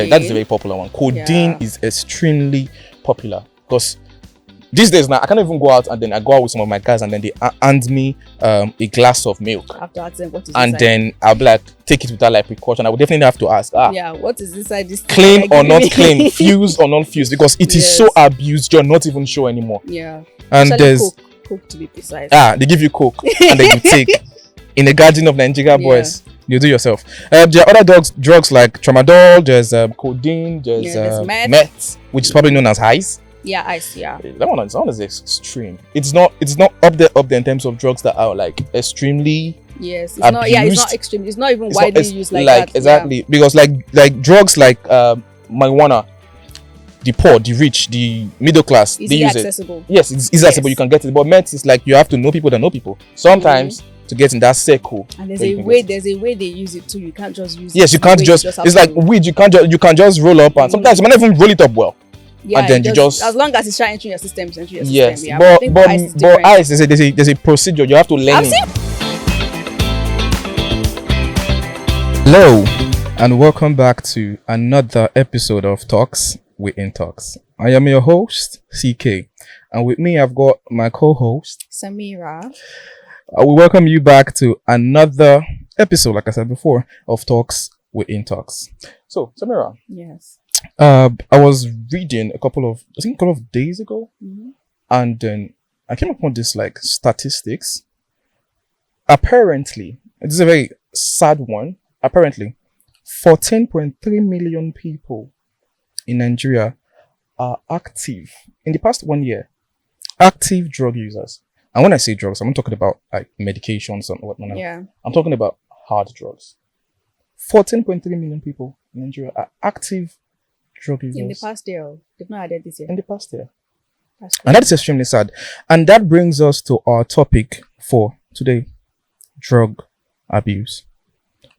that's a very popular one. Codeine is extremely popular because these days now I can't even go out, and then I go out with some of my guys and then they hand me a glass of milk. I have to ask them what is and inside. Then I'll be like, take it without like precaution. I would definitely have to ask, what is inside this clean or not clean, fused or non fused, because it is so abused you're not even sure anymore. Yeah. And especially there's coke to be precise. they give you coke and then you take in the garden of Nigeria boys. You do yourself. There are other drugs like tramadol, there's codeine, there's meth, which is probably known as ice. Yeah, ice. Yeah, that one is extreme. It's not up there in terms of drugs that are like extremely it's abused. not. Yeah, it's not extreme. It's not even widely used like that. Exactly, because like drugs like marijuana, the poor, the rich, the middle class, they use accessible. It. Yes, it's accessible. You can get it, but meth is like you have to know people that know people. Sometimes. To get in that circle, and there's a way they use it too. You can't just use it. Yes, you can't just it's like weed. You can just roll up, and sometimes you might not even roll it up well. Yeah, and then you just as long as it's trying entering your system, yes, yeah. But ice there's a procedure you have to learn. Hello, and welcome back to another episode of Talks with Intalks. I am your host CK, and with me I've got my co-host Samira. We welcome you back to another episode, like I said before, of Talks with Intalks. So, Samira. Yes. I was reading a couple of days ago, and then I came upon this like statistics. Apparently, this is a very sad one. Apparently, 14.3 million people in Nigeria are active in the past 1 year. Active drug users. And when I say drugs, I'm not talking about like medications and whatnot. Yeah. I'm talking about hard drugs. 14.3 million people in Nigeria are active drug users. In the past year. They've not added this year. In the past year. And that is extremely sad. And that brings us to our topic for today. Drug abuse.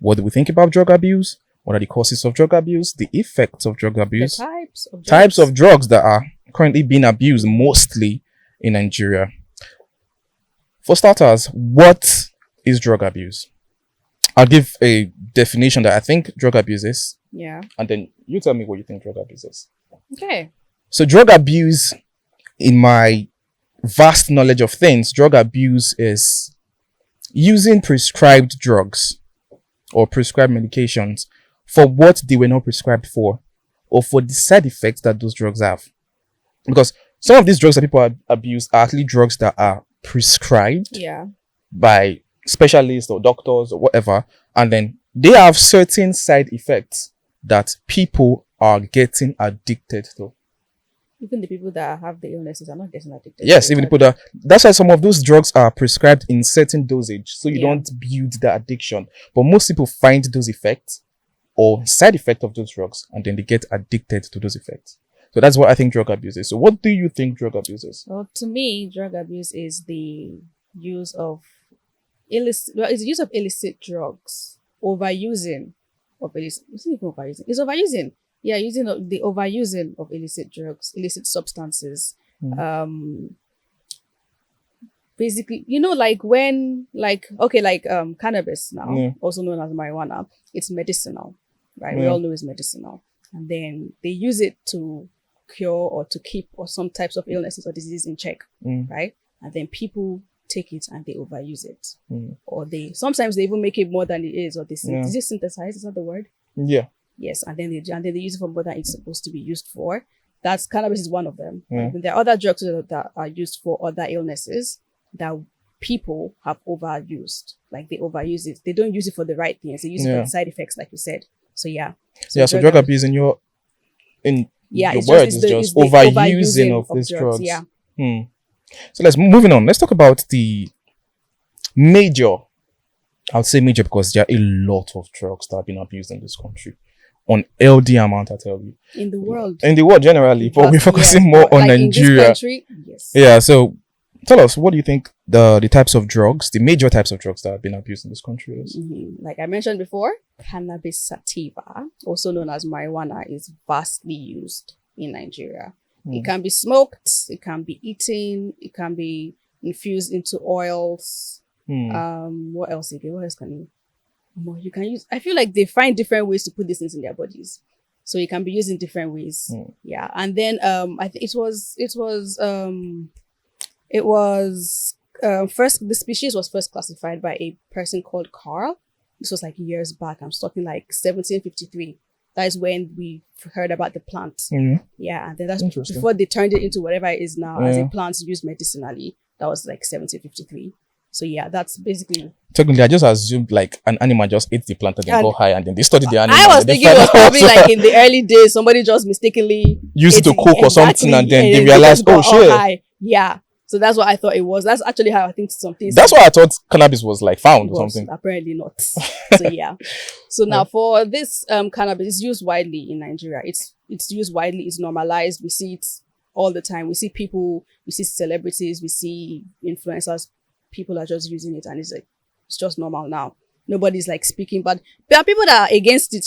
What do we think about drug abuse? What are the causes of drug abuse? The effects of drug abuse? The types of drugs that are currently being abused mostly in Nigeria. For starters, what is drug abuse? I'll give a definition that I think drug abuse is. Yeah. And then you tell me what you think drug abuse is. Okay. So drug abuse, in my vast knowledge of things, drug abuse is using prescribed drugs or prescribed medications for what they were not prescribed for, or for the side effects that those drugs have. Because some of these drugs that people abuse are actually drugs that are prescribed by specialists or doctors or whatever, and then they have certain side effects that people are getting addicted to. Even the people that have the illnesses are not getting addicted. Yes, even the people that's why some of those drugs are prescribed in certain dosage, so you don't build the addiction. But most people find those effects or side effects of those drugs, and then they get addicted to those effects. So that's what I think drug abuse is. So what do you think drug abuse is? Well, to me, drug abuse is the use of illicit drugs, overusing of illicit. It's overusing. Yeah, the overusing of illicit drugs, illicit substances. Basically, like when cannabis now, also known as marijuana, it's medicinal, right? We all know it's medicinal, and then they use it to cure or to keep or some types of illnesses or diseases in check, right? And then people take it and they overuse it, or sometimes they even make it more than it is, or is it synthesize? Is that the word? Yeah. Yes, and then they use it for more than it's supposed to be used for. That's cannabis is one of them. And there are other drugs that are used for other illnesses that people have overused. Like they overuse it. They don't use it for the right things. They use it for the side effects, like you said. So So drug abuse in your words is just overusing of these drugs. Yeah. So moving on. Let's talk about the major. I would say major because there are a lot of drugs that have been abused in this country. On LD amount, I tell you. In the world generally, but we're focusing more on Nigeria. In this country, yes. Yeah, so tell us, what do you think the types of drugs, the major types of drugs that have been abused in this country is? Like I mentioned before, cannabis sativa, also known as marijuana, is vastly used in Nigeria. It can be smoked, it can be eaten, it can be infused into oils. What else again? What else can you can use? I feel like they find different ways to put these things in their bodies. So it can be used in different ways. Yeah. And then I think first, the species was first classified by a person called Carl. This was like years back. I'm talking like 1753. That is when we heard about the plant. Yeah, and then that's before they turned it into whatever it is now as a plant used medicinally. That was like 1753. So yeah, that's basically. Technically, I just assumed like an animal just ate the plant and then got high, and then they studied the animal. I was thinking it was probably like in the early days, somebody just mistakenly used it to cook or something, and then they realized, oh shit. High. Yeah. So that's what I thought it was. That's actually how I think something. That's why I thought cannabis was like found or something. Apparently not. So yeah. So now for this cannabis, it's used widely in Nigeria. It's used widely. It's normalized. We see it all the time. We see people. We see celebrities. We see influencers. People are just using it, and it's just normal now. Nobody's like speaking, but there are people that are against it,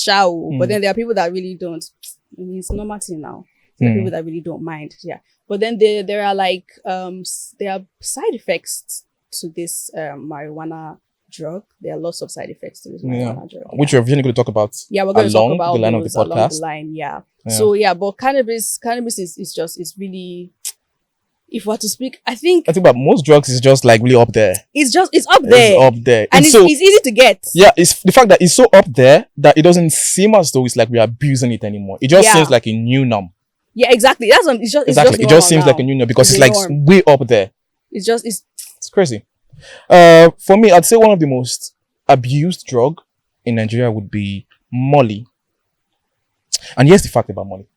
but then there are people that really don't. I mean, it's normal thing now. There are people that really don't mind. Yeah. But then there are like there are side effects to this marijuana drug. There are lots of side effects to this marijuana drug. Which we're really going to talk about. Yeah, we're going to talk about the line of the podcast. Along the line, yeah. So yeah, but cannabis is really, if we're to speak, I think about most drugs is just like really up there. It's up there. It's up there. And it's easy to get. Yeah, it's the fact that it's so up there that it doesn't seem as though it's like we're abusing it anymore. It just seems like a new norm. Yeah, exactly. That's it just seems like a new norm because it's like way up there. It's crazy. For me, I'd say one of the most abused drug in Nigeria would be Molly. And here's the fact about Molly.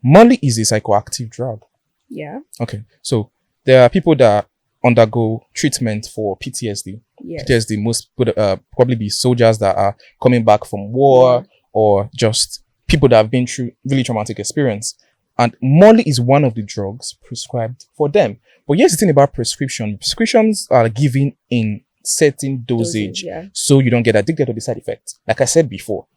Molly is a psychoactive drug. Yeah. Okay. So there are people that undergo treatment for PTSD. Yes. PTSD most would probably be soldiers that are coming back from war or just people that have been through really traumatic experience. And Molly is one of the drugs prescribed for them. But here's the thing about prescription. Prescriptions are given in certain dosage so you don't get addicted to the side effects. Like I said before,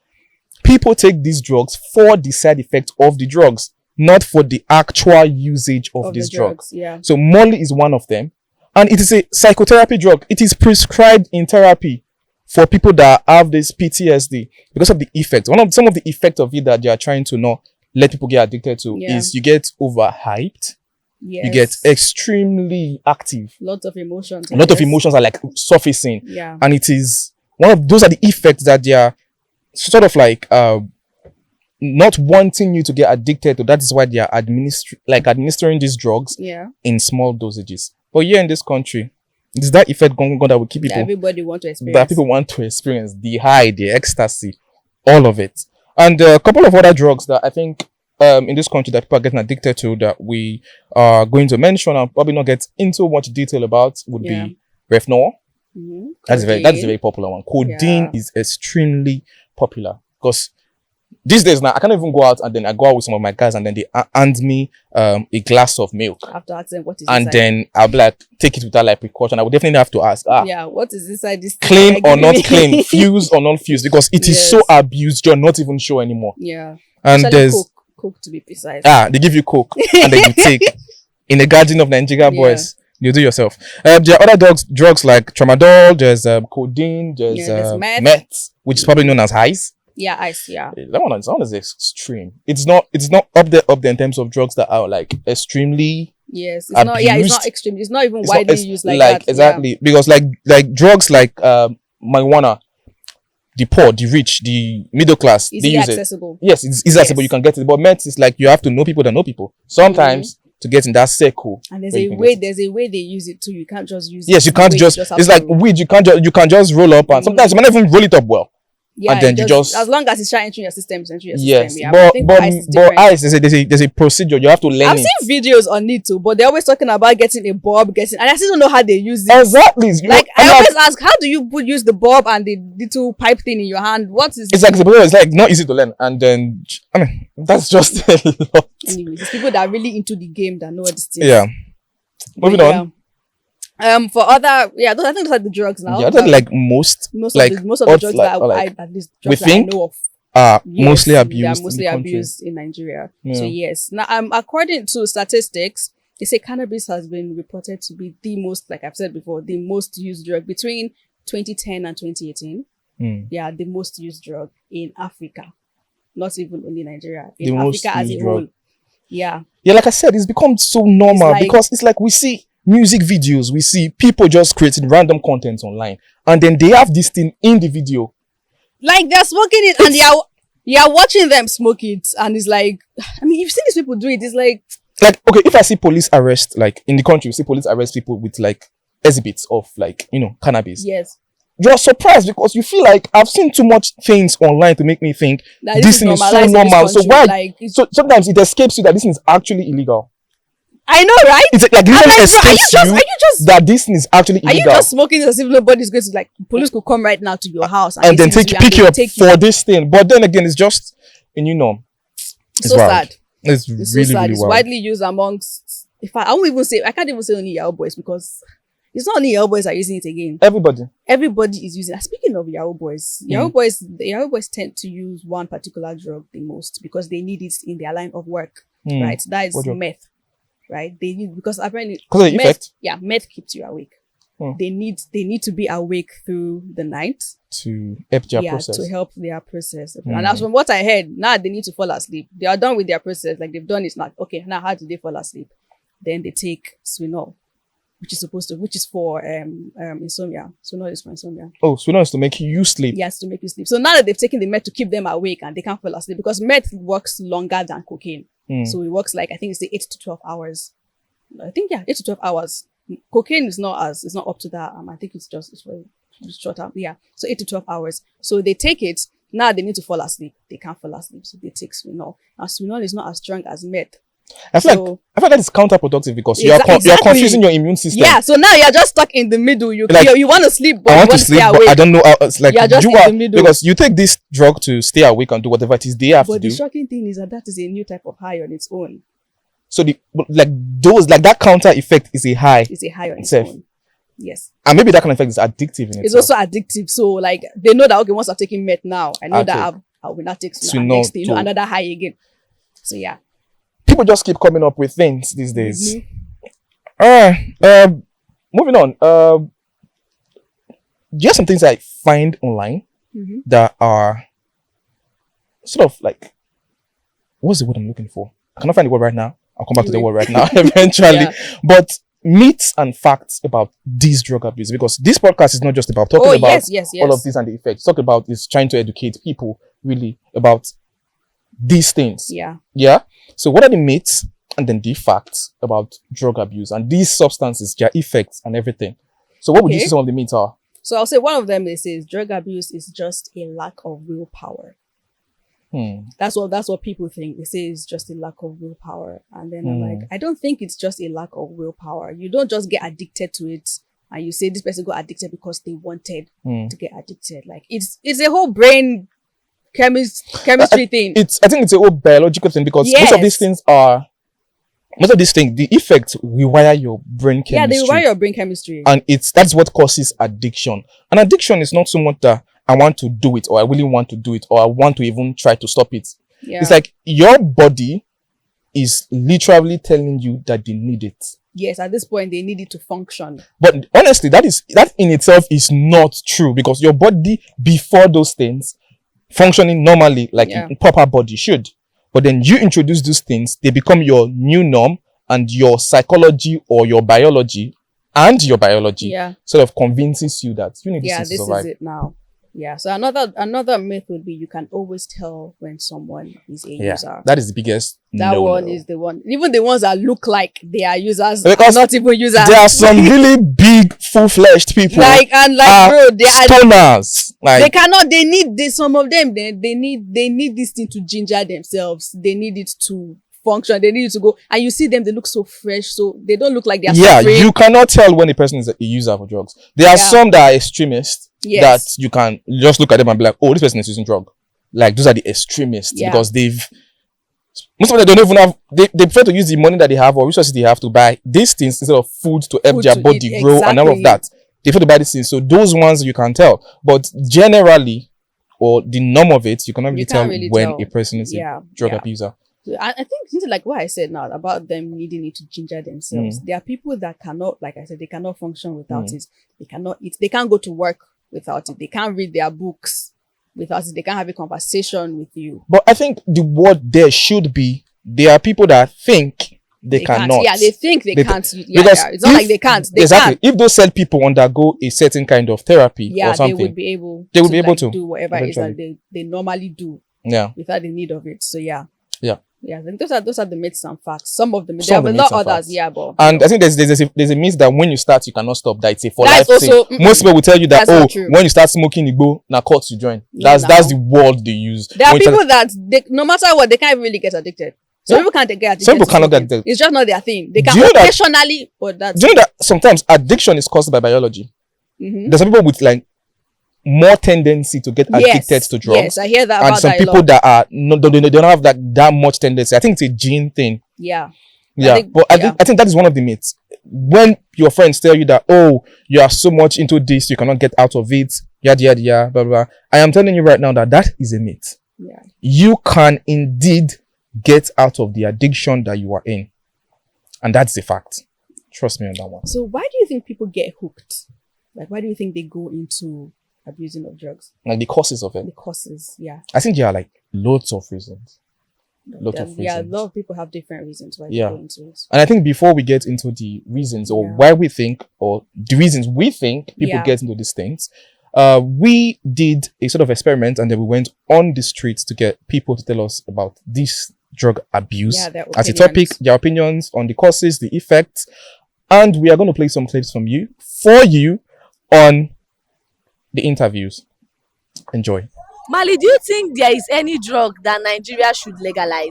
people take these drugs for the side effects of the drugs, not for the actual usage of these drugs. Yeah. So Molly is one of them. And it is a psychotherapy drug. It is prescribed in therapy for people that have this PTSD because of the effect. Some of the effect of it that they are trying to not let people get addicted to is you get overhyped. Yes. You get extremely active. Lots of emotions. A lot of emotions are like surfacing. Yeah. And it is those are the effects that they are sort of like not wanting you to get addicted to. That is why they are administering these drugs in small dosages. But here in this country, it is that effect going on that will keep people. Everybody want to experience. That people want to experience the high, the ecstasy, all of it. And a couple of other drugs that I think in this country that people are getting addicted to that we are going to mention and probably not get into much detail about would be Refnol. Mm-hmm. That's a very popular one. Codeine is extremely popular because these days now I can't even go out and then I go out with some of my guys and then they hand me a glass of milk. I have to ask them what is and inside. Then I'll be like, take it without like precaution. I would definitely have to ask. What is inside this? Clean or not clean, fused or non fused, because it is so abused. You're not even sure anymore. Yeah, and there's coke to be precise. They give you coke and then you take in the garden of Nigeria boys. You do yourself. There are other drugs like tramadol. There's codeine. There's meth, which is probably known as ice. Yeah, ice. Yeah, that one is extreme. It's not up there in terms of drugs that are like extremely. Yes, it's not. Yeah, it's not extreme. It's not even widely used like that. Exactly, because like drugs like marijuana, the poor, the rich, the middle class, they use accessible. It. Yes, it's accessible. You can get it, but meth is like you have to know people that know people. Sometimes. To get in that circle, and there's a way they use it too. You can't just use it. Yes, you can't just. It's like weed. You can't just roll up, and sometimes you might not even roll it up well. Yeah, and then you just as long as it's trying entering your system, it's entering your yes, system. Yeah, but ice there's a procedure you have to learn. I've seen videos on it too, but they're always talking about getting a bulb, and I still don't know how they use it. Exactly. Like I always ask, how do you use the bulb and the little pipe thing in your hand? What is it's like not easy to learn, and then I mean that's just a lot. Anyways, it's people that are really into the game that know what this is. Yeah. Moving on. For other, I think those are the drugs now. Yeah, I think like most of the drugs that I know of are mostly abused. They are mostly abused in Nigeria. Yeah. So yes, now according to statistics, they say cannabis has been reported to be the most, like I've said before, the most used drug between 2010 and 2018. Yeah, the most used drug in Africa. not even only Nigeria, The in most Africa as a used whole. drug. Yeah. Yeah, like I said, it's become so normal like- because it's like we see music videos, we see people just creating random content online, and then they have this thing in the video. Like they're smoking it and you're watching them smoke it, and it's like, I mean, you've seen these people do it, it's like Okay, if I see police arrest, like in the country, you see police arrest people with like exhibits of like, cannabis. yes, You're surprised because you feel like I've seen too much things online to make me think that this thing is so normalized in this normal. So country. why? Like, So sometimes it escapes you that this thing is actually illegal. I know, right? It's like I'm it like, bro, escapes are you just that this thing is actually are you illegal. just smoking as if nobody's going to, like, police could come right now to your house And then they see pick you you and up they take for this thing. But then again, it's just, it's so wild. sad. It's It's really, so sad. really It's wild. widely used amongst. If I can't even say only Yahoo boys, because it's not only Yahoo boys are using it again. Everybody is using it. Speaking of Yahoo boys, the Yahoo boys tend to use one particular drug the most because they need it in their line of work, right? That is meth, right? They need, because apparently Because of the effect? Yeah, meth keeps you awake. Hmm. They need to be awake through the night To help their process. to help their process. And that's from what I heard. Now they need to fall asleep. They are done with their process. Like, they've done it. Now, okay, now how do they fall asleep? Then they take Swinol, which is for insomnia. Swinol is for insomnia. Oh, so now it's to make you sleep. Yes, to make you sleep. So now that they've taken the meth to keep them awake and they can't fall asleep, because meth works longer than cocaine. So it works like, I think it's the 8 to 12 hours. I think 8 to 12 hours. Cocaine is not up to that. I think it's shorter. Yeah. So 8 to 12 hours. So they take it. Now they need to fall asleep. They can't fall asleep. So they take Swinol. Now Swinol is not as strong as meth. I feel like that is counterproductive because you're Exactly. confusing your immune system. Yeah. So now you're just stuck in the middle. You want to sleep, but I want you to sleep, stay but awake. I don't know how. It's like You're just in the middle. because you take this drug to stay awake and do whatever it is they have to But the do. shocking thing is that is a new type of high on its own. So that counter effect is a high. It's a high on its itself. own. Yes. And maybe that kind of effect is addictive in It's itself. also addictive. So like they know that, okay, once I've taken meth now, I know that I will not take Swinol next thing, another high again. So yeah. People just keep coming up with things these days. Mm-hmm. Moving on. There are some things I find online that are sort of like, what's the word I'm looking for? I cannot find the word right now. I'll come back to the word right now eventually. Yeah. But myths and facts about this drug abuse, because this podcast is not just about talking about all of this and the effects. Talk about is trying to educate people really about these things. Yeah. So what are the myths and then the facts about drug abuse and these substances, their effects and everything? So what would you say some of the myths are? So I'll say one of them is drug abuse is just a lack of willpower. That's what people think. They say it's just a lack of willpower. And then I'm like, I don't think it's just a lack of willpower. You don't just get addicted to it and you say this person got addicted because they wanted to get addicted. Like it's a whole brain chemistry thing. I think it's a whole biological thing because most of these things, the effects rewire your brain chemistry. Yeah, they rewire your brain chemistry. And that's what causes addiction. And addiction is not so much that I want to do it or I really want to do it or I want to even try to stop it. Yeah. It's like your body is literally telling you that they need it. Yes, at this point they need it to function. But honestly, that in itself is not true because your body before those things functioning normally like a proper body should. But then you introduce those things, they become your new norm, and your psychology or your biology sort of convinces you that you need this to survive. This is it now. Yeah. So another myth would be you can always tell when someone is a user. That is the biggest. One is the one. Even the ones that look like they are users because are not even users. There are some really big, full-fledged people. Bro, they are stoners. Like they cannot. They need some of them. They need this thing to ginger themselves. They need it to function. They need it to go. And you see them. They look so fresh. So they don't look like they are. Suffering. You cannot tell when a person is a user of drugs. There are some that are extremists. That you can just look at them and be like, oh, this person is using drug. Like those are the extremists because most of them don't even have, they prefer to use the money that they have or resources they have to buy these things instead of food to help their body grow and all of that. They prefer to buy these things. So those ones you can tell. But generally, or the norm of it, you cannot really tell when a person is a drug abuser. I think like what I said now about them needing it to ginger themselves. There are people that cannot, like I said, they cannot function without it. They cannot eat. They can't go to work without it. They can't read their books with us. They can't have a conversation with you. But I think the word there should be, there are people that think they can't. cannot. Yeah, they think they can't. Yeah, because it's not like they can't. They exactly. can. If those said people undergo a certain kind of therapy or something, they would be able. They would be able to do whatever it is that they normally do. Yeah. Without the need of it. So yeah. Yeah. Yeah, I think those are the myths and facts. Some of them, there are a lot others, facts. Yeah, but and I think there's a myth that when you start you cannot stop. That it's a for life also, thing. Most people will tell you that when you start smoking igbo, na court you join. That's the word they use. There are people that no matter what, they can't really get addicted. Some people can't get addicted. Some people cannot get addicted. It's just not their thing. They can occasionally, but that's. Do you know that sometimes addiction is caused by biology? Mm-hmm. There's some people with like more tendency to get addicted to drugs. Yes, I hear that. And some people that are they don't have that much tendency. I think it's a gene thing. Yeah. Yeah. I think that is one of the myths. When your friends tell you that, oh, you are so much into this, you cannot get out of it, yada yada yada, blah blah. I am telling you right now that is a myth. Yeah. You can indeed get out of the addiction that you are in. And that's the fact. Trust me on that one. So why do you think people get hooked? Like, why do you think they go into abusing of drugs? Like the causes of it. The causes, yeah. I think there are like loads of reasons. Yeah, a lot of people have different reasons why they go into it. And I think before we get into the reasons or why we think or the reasons we think people get into these things, we did a sort of experiment and then we went on the streets to get people to tell us about this drug abuse as a topic, their opinions on the causes, the effects, and we are going to play some clips from you for you on the interviews. Enjoy. Mali, do you think there is any drug that Nigeria should legalize?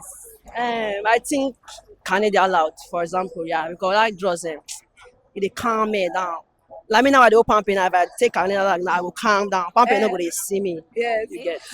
I think Canada allowed, for example, because that drugs, it calm me down. Like me now, I do pumping. If I take Canada, I will calm down. Pumping, nobody see me. Yes.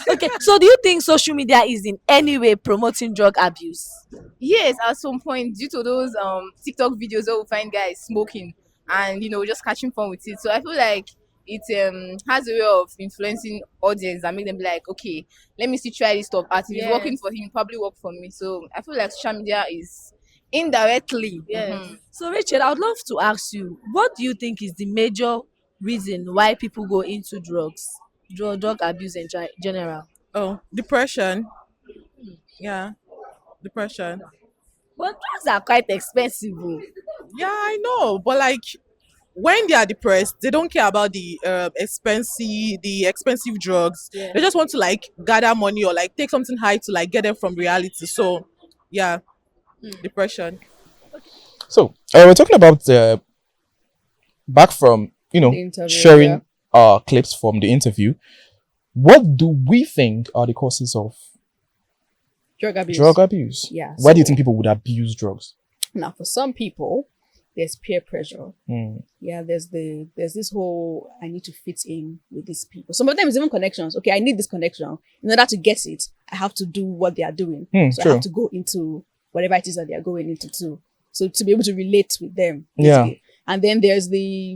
Okay. So, do you think social media is in any way promoting drug abuse? Yes, at some point, due to those TikTok videos where we find guys smoking and just catching fun with it. So I feel like it has a way of influencing audience and make them be like, okay, let me see try this stuff. As if it's working for him, probably work for me. So I feel like social media is indirectly. So Rachel, I would love to ask you, what do you think is the major reason why people go into drug abuse in general? Oh, depression. Yeah, depression. But drugs are quite expensive. Yeah, I know, but like when they are depressed, they don't care about the expensive drugs. They just want to like gather money or like take something high to like get them from reality. So yeah, depression. So we're talking about back from sharing clips from the interview. What do we think are the causes of drug abuse? Yeah. Why do you think people would abuse drugs? Now, for some people, there's peer pressure. Yeah, there's this whole I need to fit in with these people. Some of them is even connections. Okay, I need this connection. In order to get it, I have to do what they are doing. So I have to go into whatever it is that they are going into too. So to be able to relate with them. Yeah. And then there's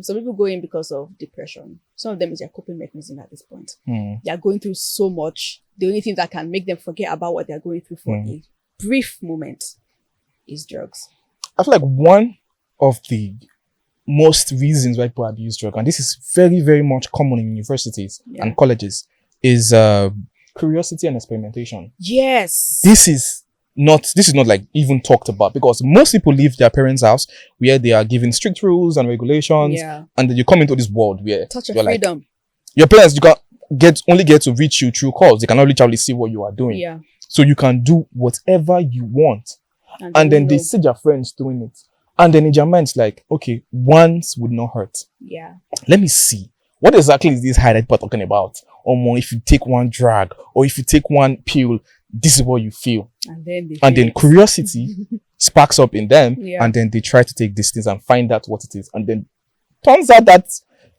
some people go in because of depression. Some of them is their coping mechanism at this point. They are going through so much. The only thing that can make them forget about what they are going through for a brief moment is drugs. I feel like one of the most reasons why people abuse drugs, and this is very, very much common in universities and colleges, is curiosity and experimentation. Yes. This is not like even talked about because most people leave their parents' house where they are given strict rules and regulations, and then you come into this world where touch of freedom. Like, your parents only get to reach you through calls. They cannot literally see what you are doing. Yeah. So you can do whatever you want, and then they see their friends doing it. And then in your mind, it's like, okay, once would not hurt. Yeah. Let me see. What exactly is this high that people are talking about? Or more, if you take one drug or if you take one pill, this is what you feel. And then curiosity sparks up in them. Yeah. And then they try to take these things and find out what it is. And then turns out that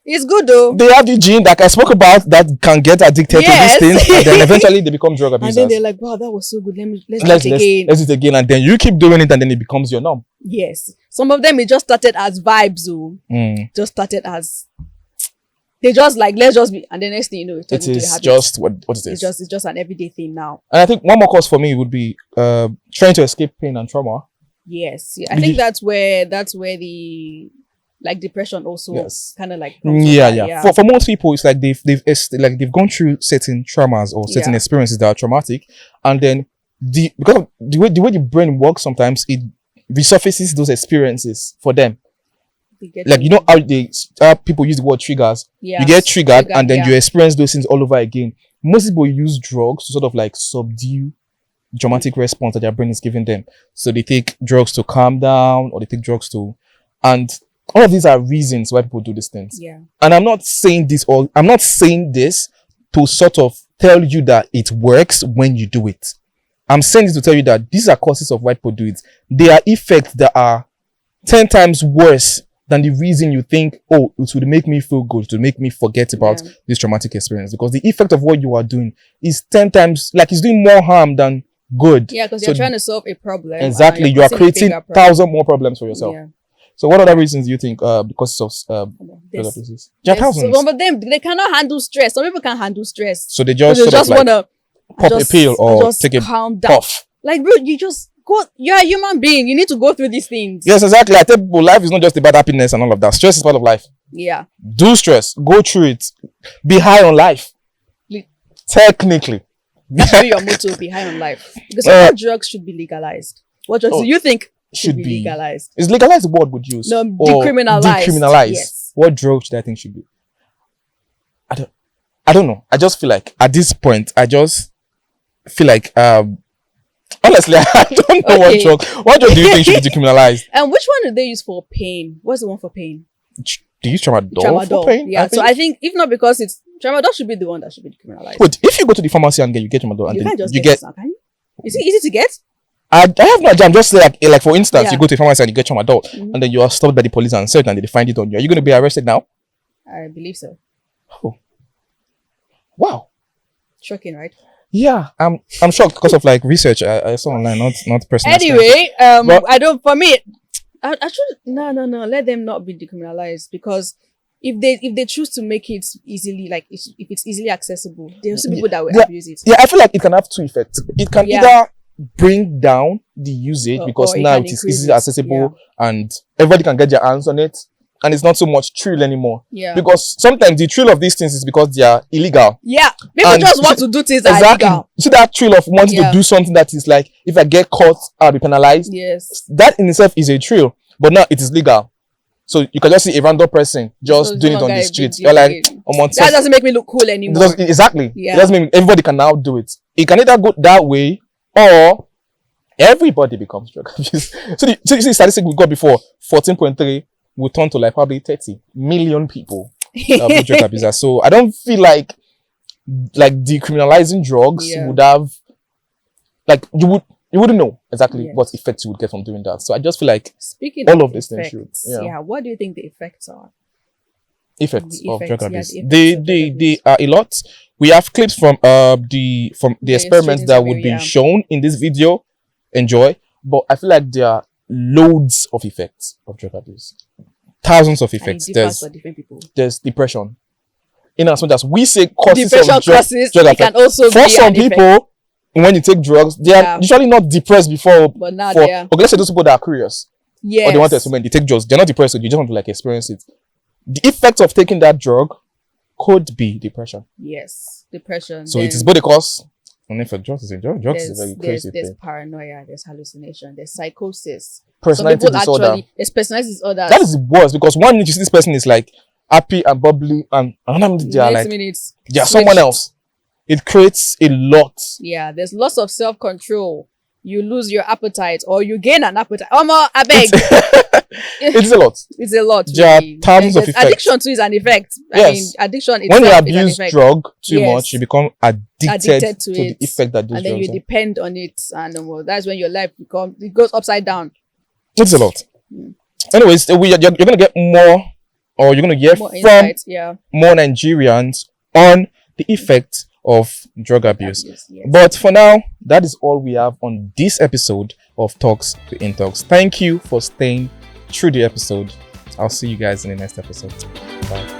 it's good though. They have the gene that I spoke about that can get addicted to these things. And then eventually they become drug abusers. And then they're like, wow, that was so good. Let's do it again. And then you keep doing it and then it becomes your norm. Yes. Some of them, it just started as vibes. Just started as, they just like, let's just be, and the next thing you know, it is just, what is this? It's just an everyday thing now. And I think one more cause for me would be trying to escape pain and trauma. Yes. Yeah. I think that's where the like depression also Yes. kind of like Yeah. For most people, it's like they've gone through certain traumas or certain Yeah. experiences that are traumatic, and then because of the way the brain works, sometimes it resurfaces those experiences for them. They get Like, you know how people use the word triggers. You get triggered, and then you experience those things all over again. Most people use drugs to sort of like subdue dramatic response that their brain is giving them. So they take drugs to calm down, or they take drugs to, and all of these are reasons why people do these things. Yeah. And I'm not saying this to sort of tell you that it works when you do it. I'm saying this to tell you that these are causes of why people do it. They are effects that are 10 times worse than the reason you think, oh, it would make me feel good, to make me forget about this traumatic experience. Because the effect of what you are doing is 10 times, like, it's doing more harm than good. Yeah, because you're trying to solve a problem. Exactly. You are creating 1,000 more problems for yourself. Yeah. So what other reasons do you think because of drug abuses? There are thousands. But them, they cannot handle stress. Some people can't handle stress. So they just sort of like wanna pop a pill or take a calm down. puff. Like, bro, you just go. You're a human being. You need to go through these things. Yes, exactly. I tell people life is not just about happiness and all of that. Stress is part of life. Yeah. Do stress. Go through it. Be high on life. Technically. That should be your motto, be high on life. Because what drugs should be legalized? What drugs do you think should be legalized? Is legalized the word would use? No, decriminalized. Decriminalized. Yes. What drug should I think should be? I don't know. I just feel like at this point, honestly, I don't know what drug. What drug do you think should be decriminalized? And which one do they use for pain? What's the one for pain? Do you use tramadol for pain? Yeah. So I think if not because it's tramadol should be the one that should be decriminalized. Wait, if you go to the pharmacy and you get tramadol, and You then can't just you get get. it now, can you? Is it easy to get? I have no idea. I'm just saying, like for instance, Yeah. you go to the pharmacy and you get tramadol, and then you are stopped by the police and searched, and they find it on you. Are you going to be arrested now? I believe so. Oh, wow. Shocking, right? Yeah, I'm shocked because of like research I saw online, not personal. Anyway, But- I don't. For me, I should no. Let them not be decriminalized, because if they choose to make it easily, like if it's easily accessible, there are also people that will abuse it. Yeah, I feel like it can have two effects. It can Yeah. either bring down the usage because or it now can it is increase easily it, accessible and everybody can get their hands on it, and it's not so much thrill anymore. Yeah. Because sometimes the thrill of these things is because they are illegal. Yeah, people And just want to do things that are Exactly. illegal. See that thrill of wanting to Yeah. do something that is like, if I get caught, I'll be penalized. Yes. That in itself is a thrill, but now it is legal. So you can just see a random person just So doing it no on the guy street. big You're like, deal. that That doesn't make me look cool anymore. exactly. Yeah. It doesn't mean everybody can now do it. It can either go that way or everybody becomes drug abused. So the statistic we got before, 14.3, will turn to like probably 30 million people that be drug abusers. So I don't feel like decriminalizing drugs would have, like, you wouldn't know exactly what effects you would get from doing that. So I just feel like Speaking all of of these things effects, should. Yeah. what do you think the effects are? Effects The of effects, drug yeah, abuse. the effects of drug They abuse. are a lot. We have clips from the experiments students that review, would be yeah. shown in this video. Enjoy. But I feel like there are loads of effects of drug abuse. Thousands of And effects. it differs for different people. There's depression. In as much as we say causes Depression of drug causes, drug it can effect. also For be some an effect. people, when you take drugs, they are Yeah. usually not depressed before. But now for, they are. okay, let's say those people that are curious. Yes. Or they want to experiment, they take drugs. They're not depressed, so you just want to like experience it. The effect of taking that drug could be depression. Yes. Depression. So it is then both a cause and effect. Drugs is a very crazy there's thing. paranoia, there's hallucination, there's psychosis. Personality Some people disorder. actually, there's personality disorders. That is the worst because one minute you see this person is like happy and bubbly, and another minute they are Next like minute, they are someone switched. else. It creates a lot. Yeah, there's loss of self-control. You lose your appetite or you gain an appetite. I beg. It is a lot. It's a lot. There are really. thousands And of there's effects. addiction too is an effect. I Yes. mean, addiction When itself you is an abuse effect. drug too Yes. much, you become addicted to the it. effect that those And then drugs you have. depend on it, and that's when your life goes upside down. It's a lot. Anyways, you're gonna get more, or you're gonna hear More from insights, yeah. more Nigerians on the effect of drug abuse. Yes. But for now, that is all we have on this episode of Talks to Intalks. Thank you for staying through the episode. I'll see you guys in the next episode. Bye.